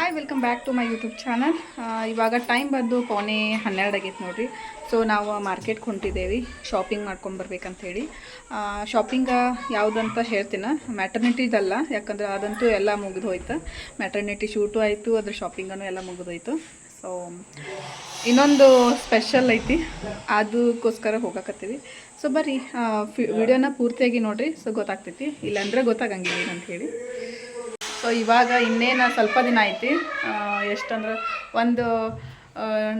Hi welcome back to my YouTube channel. ಇವಾಗ time ಬಂದು ಪೌನೆ 12 ಆಗೈತೆ ನೋಡಿರಿ. ಸೊ ನಾವು ಮಾರ್ಕೆಟ್ಗೆ ಹೊಂಟಿದ್ದೇವೆ ಶಾಪಿಂಗ್ ಮಾಡ್ಕೊಂಬರ್ಬೇಕಂತೇಳಿ. ಶಾಪಿಂಗ್ ಯಾವುದಂತ ಹೇಳ್ತೀನಿ, ಮ್ಯಾಟರ್ನಿಟಿದಲ್ಲ, ಯಾಕಂದ್ರೆ ಅದಂತೂ ಎಲ್ಲ ಮುಗಿದು ಹೋಯ್ತು. ಮ್ಯಾಟರ್ನಿಟಿ ಶೂಟು ಆಯಿತು, ಅದ್ರ ಶಾಪಿಂಗನ್ನು ಎಲ್ಲ ಮುಗಿದೋಯ್ತು. ಸೊ ಇನ್ನೊಂದು ಸ್ಪೆಷಲ್ ಐತಿ, ಅದಕ್ಕೋಸ್ಕರ ಹೋಗಕತ್ತೀವಿ. ಸೊ ಬರ್ರಿ ವಿಡಿಯೋನ ಪೂರ್ತಿಯಾಗಿ ನೋಡಿರಿ, ಸೊ ಗೊತ್ತಾಗ್ತೈತಿ. ಇಲ್ಲಾಂದ್ರೆ ಗೊತ್ತಾಗಂಗಿಲ್ಲ ಅಂತ ಹೇಳಿ. ಸೊ ಇವಾಗ ಇನ್ನೇನು ಸ್ವಲ್ಪ ದಿನ ಐತಿ, ಎಷ್ಟಂದ್ರೆ ಒಂದು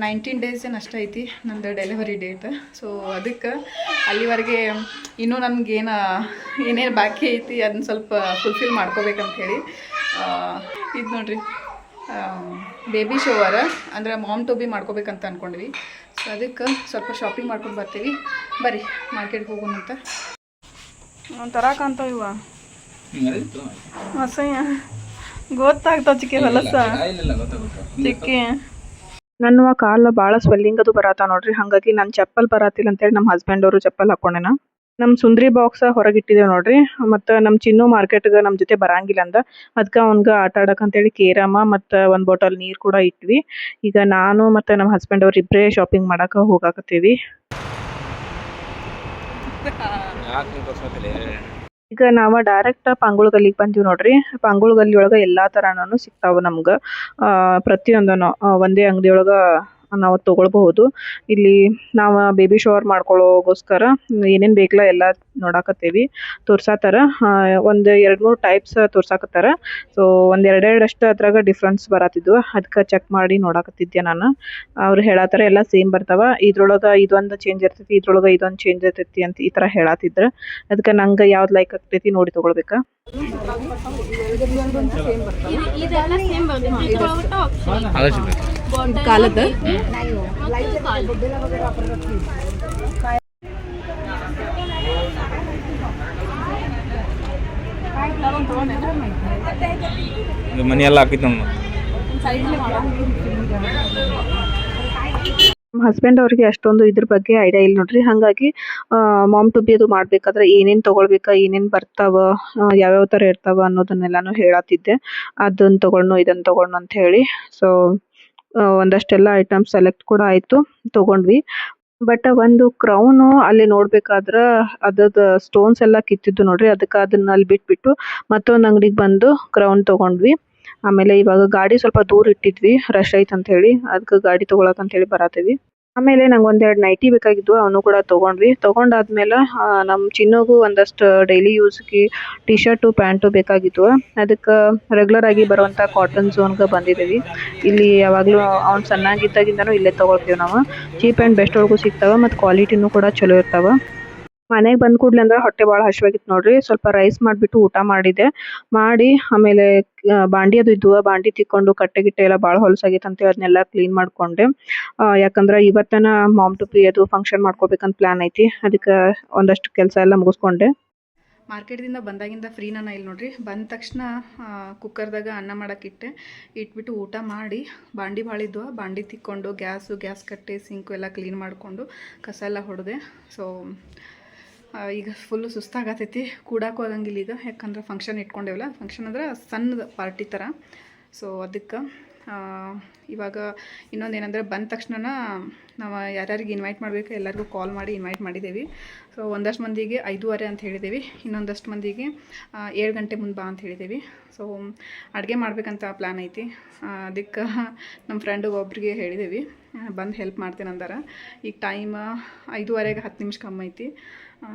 19 days ಏನು ಅಷ್ಟೇ ಐತಿ ನಂದು ಡೆಲಿವರಿ ಡೇಟ್. ಸೊ ಅದಕ್ಕೆ ಅಲ್ಲಿವರೆಗೆ ಇನ್ನೂ ನಮಗೇನು ಏನೇನು ಬಾಕಿ ಐತಿ ಅದನ್ನ ಸ್ವಲ್ಪ ಫುಲ್ಫಿಲ್ ಮಾಡ್ಕೋಬೇಕಂತ ಹೇಳಿ. ಇದು ನೋಡ್ರಿ, ಬೇಬಿ ಶೋವರ್ ಅಂದರೆ ಮಾಮ್ ಟು ಬಿ ಮಾಡ್ಕೋಬೇಕಂತ ಅಂದ್ಕೊಂಡ್ವಿ. ಸೊ ಅದಕ್ಕೆ ಸ್ವಲ್ಪ ಶಾಪಿಂಗ್ ಮಾಡ್ಕೊಂಡು ಬರ್ತೀವಿ. ಬರ್ರಿ ಮಾರ್ಕೆಟ್ಗೆ ಹೋಗೋಣಂತ. ಒಂಥರ ಕಾಣ್ತಾವ ಇವ ಅಸಹ್ಯ, ಗೊತ್ತಾಗ್ತಾವ ಚಿಕ್ಕಿ ಹೊಲಸ ಚಿಕ್ಕಿ. ನನ್ನ ಕಾಲ ಭಾಳ ಸ್ವೆಲ್ಲಿಂಗ್ ಅದು ಬರತ್ತ ನೋಡ್ರಿ. ಹಾಗಾಗಿ ನಾನು ಚಪ್ಪಲ್ ಬರತ್ತಿಲ್ಲ ಅಂತೇಳಿ ನಮ್ಮ ಹಸ್ಬೆಂಡ್ ಅವರು ಚಪ್ಪಲ್ ಹಾಕೊಂಡೇನ. ನಮ್ಮ ಸುಂದ್ರಿ ಬಾಕ್ಸ್ ಹೊರಗಿಟ್ಟಿದ್ದೇವೆ ನೋಡ್ರಿ. ಮತ್ತು ನಮ್ಮ ಚಿನ್ನು ಮಾರ್ಕೆಟ್ಗೆ ನಮ್ಮ ಜೊತೆ ಬರಂಗಿಲ್ಲ ಅಂದ, ಅದಕ್ಕೆ ಅವ್ನಿಗೆ ಆಟ ಆಡಕ್ಕಂತೇಳಿ ಕೇರಮ್ಮ ಮತ್ತು ಒಂದು ಬಾಟಲ್ ನೀರು ಕೂಡ ಇಟ್ವಿ. ಈಗ ನಾನು ಮತ್ತು ನಮ್ಮ ಹಸ್ಬೆಂಡ್ ಅವ್ರು ಇಬ್ಬರೇ ಶಾಪಿಂಗ್ ಮಾಡಕ್ಕೆ ಹೋಗಾಕತ್ತೀವಿ. ಈಗ ನಾವು ಡೈರೆಕ್ಟ್ ಪಾಂಗುಳ್ ಗಲ್ಲಿಗೆ ಬಂದೀವಿ ನೋಡ್ರಿ. ಪಾಂಗುಳ್ ಗಲ್ಲಿ ಒಳಗೆ ಎಲ್ಲ ಥರನೂ ಸಿಗ್ತಾವೆ ನಮ್ಗೆ. ಪ್ರತಿಯೊಂದೂ ಒಂದೇ ಅಂಗಡಿಯೊಳಗೆ ನಾವು ತೊಗೊಳ್ಬಹುದು. ಇಲ್ಲಿ ನಾವು ಬೇಬಿ ಶವರ್ ಮಾಡ್ಕೊಳ್ಳೋಗೋಸ್ಕರ ಏನೇನು ಬೇಕಲ್ಲ ಎಲ್ಲ ನೋಡಾಕತ್ತೀವಿ, ತೋರ್ಸಾತಾರ. ಒಂದು 2-3 ಟೈಪ್ಸ್ ತೋರ್ಸಾಕತ್ತಾರ. ಸೊ ಒಂದು 2 ಅಷ್ಟು ಅದ್ರಾಗ ಡಿಫ್ರೆನ್ಸ್ ಬರತ್ತಿದ್ವು, ಅದಕ್ಕೆ ಚೆಕ್ ಮಾಡಿ ನೋಡಾಕತ್ತಿದ್ದೆ ನಾನು. ಅವ್ರು ಹೇಳತ್ತಾರ ಎಲ್ಲ ಸೇಮ್ ಬರ್ತಾವ, ಇದ್ರೊಳಗೆ ಇದೊಂದು ಚೇಂಜ್ ಇರ್ತೈತಿ, ಇದ್ರೊಳಗೆ ಇದೊಂದು ಚೇಂಜ್ ಇರ್ತೈತಿ ಅಂತ ಈ ಥರ ಹೇಳತ್ತಿದ್ರು. ಅದಕ್ಕೆ ನಂಗೆ ಯಾವ್ದು ಲೈಕ್ ಆಗ್ತೈತಿ ನೋಡಿ ತೊಗೊಳ್ಬೇಕಾ. ಕಾಲದ ಮನಿ ಎಲ್ಲ ಹಾಕಿತ್ತು ನಮ್ಮ ಹಸ್ಬೆಂಡ್ ಅವ್ರಿಗೆ ಅಷ್ಟೊಂದು ಇದ್ರ ಬಗ್ಗೆ ಐಡಿಯಾ ಇಲ್ಲ ನೋಡ್ರಿ. ಹಾಗಾಗಿ ಮಾಮ್ ಟು ಬಿ ಅದು ಮಾಡ್ಬೇಕಾದ್ರೆ ಏನೇನು ತೊಗೊಳ್ಬೇಕಾ, ಏನೇನು ಬರ್ತಾವ, ಯಾವ್ಯಾವ ಥರ ಇರ್ತಾವ ಅನ್ನೋದನ್ನೆಲ್ಲಾನು ಹೇಳತ್ತಿದ್ದೆ. ಅದನ್ನು ತೊಗೊಳ್ನು ಇದನ್ನು ತೊಗೊಳ್ನು ಅಂತ ಹೇಳಿ. ಸೊ ಒಂದಷ್ಟೆಲ್ಲ ಐಟಮ್ಸ್ ಸೆಲೆಕ್ಟ್ ಕೂಡ ಆಯಿತು, ತೊಗೊಂಡ್ವಿ. ಬಟ್ ಒಂದು ಕ್ರೌನು ಅಲ್ಲಿ ನೋಡ್ಬೇಕಾದ್ರೆ ಅದ್ರದ್ದು ಸ್ಟೋನ್ಸ್ ಎಲ್ಲ ಕಿತ್ತಿದ್ದು ನೋಡ್ರಿ. ಅದಕ್ಕೆ ಅದನ್ನ ಅಲ್ಲಿ ಬಿಟ್ಬಿಟ್ಟು ಮತ್ತೊಂದು ಅಂಗಡಿಗೆ ಬಂದು ಕ್ರೌನ್ ತೊಗೊಂಡ್ವಿ. ಆಮೇಲೆ ಇವಾಗ ಗಾಡಿ ಸ್ವಲ್ಪ ದೂರ ಇಟ್ಟಿದ್ವಿ, ರಶ್ ಐತೆ ಅಂತ ಹೇಳಿ, ಅದಕ್ಕೆ ಗಾಡಿ ತೊಗೊಳಕ್ ಅಂತ ಹೇಳಿ ಬರತ್ತೀವಿ. ಆಮೇಲೆ ನಂಗೆ 1-2 ನೈಟಿ ಬೇಕಾಗಿದ್ವು, ಅವನು ಕೂಡ ತೊಗೊಂಡ್ವಿ. ತೊಗೊಂಡಾದ್ಮೇಲೆ ನಮ್ಮ ಚಿನ್ನೋಗೂ ಒಂದಷ್ಟು ಡೈಲಿ ಯೂಸ್ಗೆ ಟಿ ಶರ್ಟು ಪ್ಯಾಂಟು ಬೇಕಾಗಿದ್ವು. ಅದಕ್ಕೆ ರೆಗ್ಯುಲರ್ ಆಗಿ ಬರುವಂಥ ಕಾಟನ್ ಝೋನ್ಗೆ ಬಂದಿದ್ದೀವಿ. ಇಲ್ಲಿ ಯಾವಾಗಲೂ ಅವ್ನು ಸಣ್ಣಾಗಿದ್ದಾಗಿಂದನೂ ಇಲ್ಲೇ ತೊಗೊಳ್ತೀವಿ ನಾವು. ಚೀಪ್ ಆ್ಯಂಡ್ ಬೆಸ್ಟ್ ಒಳಗೂ ಸಿಗ್ತಾವೆ ಮತ್ತು ಕ್ವಾಲಿಟಿನೂ ಕೂಡ ಚಲೋ ಇರ್ತಾವೆ. ಮನೆಗೆ ಬಂದ ಕೂಡಲೇ ಅಂದ್ರೆ ಹೊಟ್ಟೆ ಭಾಳ ಹಶ್ವಾಗಿತ್ತು ನೋಡ್ರಿ. ಸ್ವಲ್ಪ ರೈಸ್ ಮಾಡಿಬಿಟ್ಟು ಊಟ ಮಾಡಿ ಆಮೇಲೆ ಬಾಂಡಿ ಅದು ಇದ್ವು, ಬಾಂಡಿ ತಿಕ್ಕೊಂಡು ಕಟ್ಟೆ ಗಿಟ್ಟೆ ಎಲ್ಲ ಭಾಳ ಹೊಲಸಾಗಿತ್ತು ಅಂತೇಳಿ ಅದನ್ನೆಲ್ಲ ಕ್ಲೀನ್ ಮಾಡಿಕೊಂಡೆ. ಯಾಕಂದ್ರೆ ಇವತ್ತನ ಮಾಮ್ ಟು ಬಿ ಅದು ಫಂಕ್ಷನ್ ಮಾಡ್ಕೋಬೇಕಂತ ಪ್ಲ್ಯಾನ್ ಐತಿ. ಅದಕ್ಕೆ ಒಂದಷ್ಟು ಕೆಲಸ ಎಲ್ಲ ಮುಗಿಸ್ಕೊಂಡೆ. ಮಾರ್ಕೆಟ್ದಿಂದ ಬಂದಾಗಿಂದ ಫ್ರೀ ನಾನು ಇಲ್ಲಿ ನೋಡ್ರಿ. ಬಂದ ತಕ್ಷಣ ಕುಕ್ಕರ್ದಾಗ ಅನ್ನ ಮಾಡೋಕ್ಕಿಟ್ಟೆ, ಇಟ್ಬಿಟ್ಟು ಊಟ ಮಾಡಿ ಬಾಂಡಿ ಭಾಳಿದ್ವು, ಬಾಂಡಿ ತಿಕ್ಕೊಂಡು ಗ್ಯಾಸ್ ಕಟ್ಟೆ ಸಿಂಕು ಎಲ್ಲ ಕ್ಲೀನ್ ಮಾಡಿಕೊಂಡು ಕಸ ಎಲ್ಲ ಹೊಡೆದೆ. ಸೊ ಈಗ ಫುಲ್ಲು ಸುಸ್ತಾಗತೈತಿ, ಕೂಡಕ್ಕೂ ಆಗಂಗಿಲ್ಲ ಈಗ. ಯಾಕಂದ್ರೆ ಫಂಕ್ಷನ್ ಇಟ್ಕೊಂಡೇವಲ್ಲ, ಫಂಕ್ಷನ್ ಅಂದ್ರೆ ಸಣ್ಣದ ಪಾರ್ಟಿ ಥರ. ಸೊ ಅದಕ್ಕೆ ಇವಾಗ ಇನ್ನೊಂದು ಏನಂದರೆ ಬಂದ ತಕ್ಷಣ ನಾವು ಯಾರ್ಯಾರಿಗೆ ಇನ್ವೈಟ್ ಮಾಡಬೇಕು ಎಲ್ಲರಿಗೂ ಕಾಲ್ ಮಾಡಿ ಇನ್ವೈಟ್ ಮಾಡಿದ್ದೀವಿ. ಸೊ ಒಂದಷ್ಟು ಮಂದಿಗೆ 5:30 ಅಂತ ಹೇಳಿದ್ದೀವಿ, ಇನ್ನೊಂದಷ್ಟು ಮಂದಿಗೆ 7 ಗಂಟೆ ಮುಂದೆ ಬಾ ಅಂತ ಹೇಳಿದ್ದೀವಿ. ಸೊ ಅಡುಗೆ ಮಾಡ್ಬೇಕಂತ ಪ್ಲ್ಯಾನ್ ಐತಿ. ಅದಕ್ಕೆ ನಮ್ಮ ಫ್ರೆಂಡಿಗೆ ಒಬ್ರಿಗೆ ಹೇಳಿದ್ದೀವಿ, ಬಂದು ಹೆಲ್ಪ್ ಮಾಡ್ತೇನೆ ಅಂದಾರ. ಈಗ ಟೈಮ್ 5:30ಗೆ 10 ನಿಮಿಷ ಕಮ್ಮಿ ಐತಿ.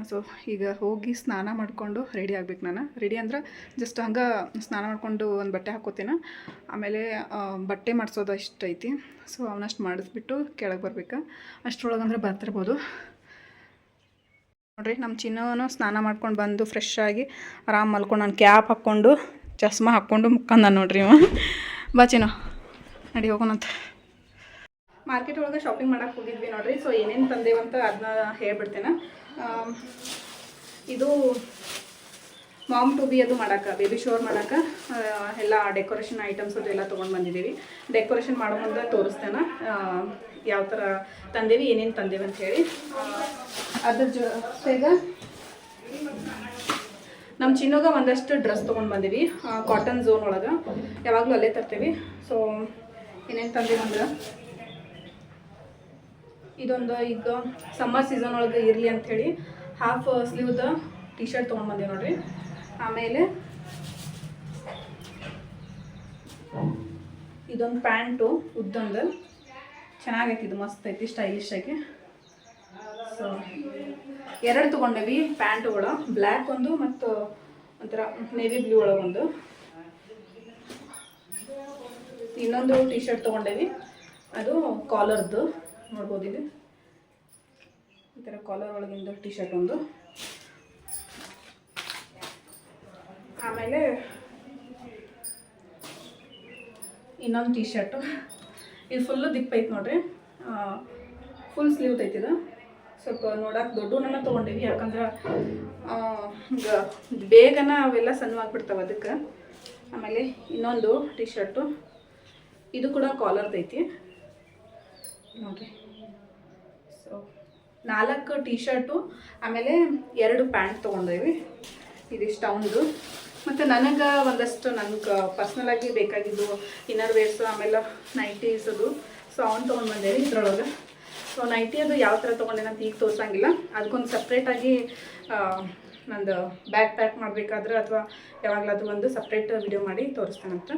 ಸೊ ಈಗ ಹೋಗಿ ಸ್ನಾನ ಮಾಡಿಕೊಂಡು ರೆಡಿ ಆಗ್ಬೇಕು. ನಾನು ರೆಡಿ ಅಂದ್ರೆ ಜಸ್ಟ್ ಹಂಗೆ ಸ್ನಾನ ಮಾಡಿಕೊಂಡು ಒಂದು ಬಟ್ಟೆ ಹಾಕೋತೀನಿ, ಆಮೇಲೆ ಬಟ್ಟೆ ಮಾಡಿಸೋದು ಇಷ್ಟ ಐತಿ. ಸೊ ಅವನಷ್ಟು ಮಾಡಿಸ್ಬಿಟ್ಟು ಕೆಳಗೆ ಬರ್ಬೇಕು. ಅಷ್ಟರೊಳಗಂದ್ರೆ ಬರ್ತಿರ್ಬೋದು ನೋಡಿರಿ. ನಮ್ಮ ಚಿನ್ನವನು ಸ್ನಾನ ಮಾಡ್ಕೊಂಡು ಬಂದು ಫ್ರೆಶ್ ಆಗಿ ಆರಾಮ್ ಮಲ್ಕೊಂಡು, ನಾನು ಕ್ಯಾಪ್ ಹಾಕ್ಕೊಂಡು ಚಸ್ಮಾ ಹಾಕ್ಕೊಂಡು ಮುಕ್ಕಂದ ನೋಡ್ರಿ ಇವ. ಬಾ ಚಿನ್ನ ನಡಿ ಹೋಗೋಣಂತ. ಮಾರ್ಕೆಟ್ ಒಳಗೆ ಶಾಪಿಂಗ್ ಮಾಡೋಕ್ಕೆ ಹೋಗಿದ್ವಿ ನೋಡ್ರಿ. ಸೊ ಏನೇನು ತಂದೇವಂತ ಅದನ್ನ ಹೇಳ್ಬಿಡ್ತೇನೆ. ಇದು ಮಾಮ್ ಟು ಬಿ ಅದು ಮಾಡೋಕೆ, ಬೇಬಿ ಶೋರ್ ಮಾಡೋಕೆ ಎಲ್ಲ ಡೆಕೋರೇಷನ್ ಐಟಮ್ಸ್ ಅದು ಎಲ್ಲ ತೊಗೊಂಡು ಬಂದಿದ್ದೀವಿ. ಡೆಕೋರೇಷನ್ ಮಾಡೋ ಮುಂದೆ ತೋರಿಸ್ತೇನೆ ಯಾವ ಥರ ತಂದೇವಿ, ಏನೇನು ತಂದೇವಿ ಅಂಥೇಳಿ. ಅದ್ರ ಜೊತೆಗೆ ನಮ್ಮ ಚಿನ್ನೋಗ ಒಂದಷ್ಟು ಡ್ರೆಸ್ ತೊಗೊಂಡು ಬಂದೀವಿ ಕಾಟನ್ ಝೋನ್ ಒಳಗೆ, ಯಾವಾಗಲೂ ಅಲ್ಲೇ ತರ್ತೀವಿ. ಸೊ ಏನೇನು ತಂದೀವಿ ಅಂದ್ರೆ ಇದೊಂದು ಈಗ ಸಮ್ಮರ್ ಸೀಸನ್ ಒಳಗೆ ಇರಲಿ ಅಂಥೇಳಿ ಹಾಫ್ ಸ್ಲೀವ್ದ ಟಿ ಶರ್ಟ್ ತೊಗೊಂಡು ಬಂದೀವಿ ನೋಡಿರಿ. ಆಮೇಲೆ ಇದೊಂದು ಪ್ಯಾಂಟು ಉದ್ದೊಂದು ಚೆನ್ನಾಗೈತಿ, ಇದು ಮಸ್ತ್ ಐತಿ, ಸ್ಟೈಲಿಶ್ ಆಗಿ. ಸೊ 2 ತೊಗೊಂಡೇವಿ ಪ್ಯಾಂಟುಗಳು, ಬ್ಲ್ಯಾಕ್ ಒಂದು ಮತ್ತು ಒಂಥರ ನೇವಿ ಬ್ಲೂ ಒಳಗೊಂದು. ಇನ್ನೊಂದು ಟಿ ಶರ್ಟ್ ತೊಗೊಂಡೇವಿ, ಅದು ಕಾಲರ್ದು ನೋಡ್ಬೋದು. ಇದು ಈ ಥರ ಕಾಲರ್ ಒಳಗಿಂದ ಟಿ ಶರ್ಟ್ ಒಂದು. ಆಮೇಲೆ ಇನ್ನೊಂದು ಟಿ ಶರ್ಟು, ಇದು ಫುಲ್ಲು ದಿಪ್ಪ ಐತೆ ನೋಡ್ರಿ, ಫುಲ್ ಸ್ಲೀವ್ ಐತಿ. ಇದು ಸ್ವಲ್ಪ ನೋಡಕ್ಕೆ ದೊಡ್ಡವನ್ನ ತೊಗೊಂಡೀವಿ, ಯಾಕಂದ್ರೆ ಈಗ ಬೇಗನ ಅವೆಲ್ಲ ಸಣ್ಣವಾಗ್ಬಿಡ್ತಾವೆ ಅದಕ್ಕೆ. ಆಮೇಲೆ ಇನ್ನೊಂದು ಟಿ ಶರ್ಟು, ಇದು ಕೂಡ ಕಾಲರ್ದೈತಿ ನೋಡಿರಿ. ಸೊ 4 ಟಿ ಶರ್ಟು ಆಮೇಲೆ 2 ಪ್ಯಾಂಟ್ ತೊಗೊಂಡೇವಿ. ಇದಿಷ್ಟು ಅವನದು. ಮತ್ತು ನನಗೆ ಒಂದಷ್ಟು ನನಗೆ ಪರ್ಸ್ನಲಾಗಿ ಬೇಕಾಗಿದ್ದು ಇನ್ನರ್ ವೇರ್ಸು, ಆಮೇಲೆ ನೈಟೀಸ್ ಅದು. ಸೊ ಅವ್ನು ತೊಗೊಂಡು ಬಂದೇವಿ ಇದ್ರೊಳಗೆ. ಸೊ ನೈಟಿ ಅದು ಯಾವ ಥರ ತೊಗೊಂಡೇನಂತ ಈಗ ತೋರಿಸಂಗಿಲ್ಲ, ಅದಕ್ಕೊಂದು ಸಪ್ರೇಟಾಗಿ ನಂದು ಬ್ಯಾಗ್ ಪ್ಯಾಕ್ ಮಾಡಬೇಕಾದ್ರೆ ಅಥವಾ ಯಾವಾಗಲಾದ್ರೂ ಒಂದು ಸಪ್ರೇಟ್ ವಿಡಿಯೋ ಮಾಡಿ ತೋರಿಸ್ತೇನಂತ.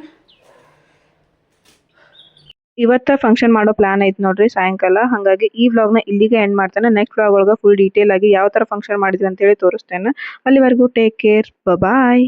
ಇವತ್ತು ಫಂಕ್ಷನ್ ಮಾಡೋ ಪ್ಲಾನ್ ಐತೆ ನೋಡ್ರಿ ಸಾಯಂಕಾಲ. ಹಾಗಾಗಿ ಈ ವ್ಲಾಗ್ನ ಇಲ್ಲಿಗೆ ಎಂಡ್ ಮಾಡ್ತೇನೆ. ನೆಕ್ಸ್ಟ್ ವ್ಲಾಗ್ ಒಳಗೆ ಫುಲ್ ಡೀಟೇಲ್ ಆಗಿ ಯಾವ ಥರ ಫಂಕ್ಷನ್ ಮಾಡಿದ್ವಿ ಅಂತೇಳಿ ತೋರಿಸ್ತೇನೆ. ಅಲ್ಲಿವರೆಗೂ ಟೇಕ್ ಕೇರ್, ಬಾಯ್.